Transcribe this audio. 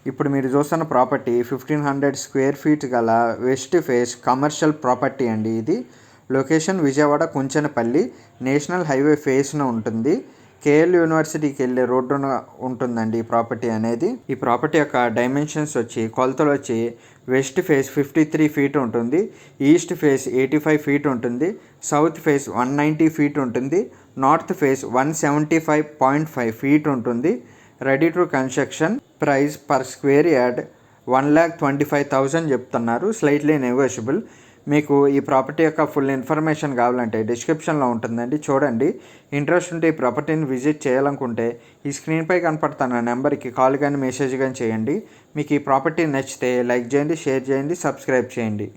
ఇప్పుడు మీరు చూస్తున్న ప్రాపర్టీ 1500 స్క్వేర్ ఫీట్ గల వెస్ట్ ఫేస్ కమర్షియల్ ప్రాపర్టీ అండి. ఇది location Vijayawada Kunchenapalli national highway ఫేస్న ఉంటుంది. కేఎల్ యూనివర్సిటీకి వెళ్ళే రోడ్డున ఉంటుందండి ఈ ప్రాపర్టీ అనేది. ఈ ప్రాపర్టీ యొక్క డైమెన్షన్స్ వచ్చి కొలతలు వచ్చి వెస్ట్ ఫేస్ 53 ఫీట్ ఉంటుంది, ఈస్ట్ ఫేస్ 85 ఫీట్ ఉంటుంది, సౌత్ ఫేస్ 190 ఫీట్ ఉంటుంది, నార్త్ ఫేస్ 175.5 ఫీట్ ఉంటుంది. Ready to construction. Price per square yard 1,25,000 చెప్తున్నారు, స్లైట్లీ నెగోషియబుల్. మీకు ఈ ప్రాపర్టీ యొక్క ఫుల్ ఇన్ఫర్మేషన్ కావాలంటే డిస్క్రిప్షన్లో ఉంటుందండి, చూడండి. ఇంట్రెస్ట్ ఉంటే ఈ ప్రాపర్టీని విజిట్ చేయాలనుకుంటే ఈ స్క్రీన్పై కనపడుతున్న నెంబర్కి కాల్ కానీ మెసేజ్ కానీ చేయండి. మీకు ఈ ప్రాపర్టీ నచ్చితే లైక్ చేయండి, షేర్ చేయండి, సబ్స్క్రైబ్ చేయండి.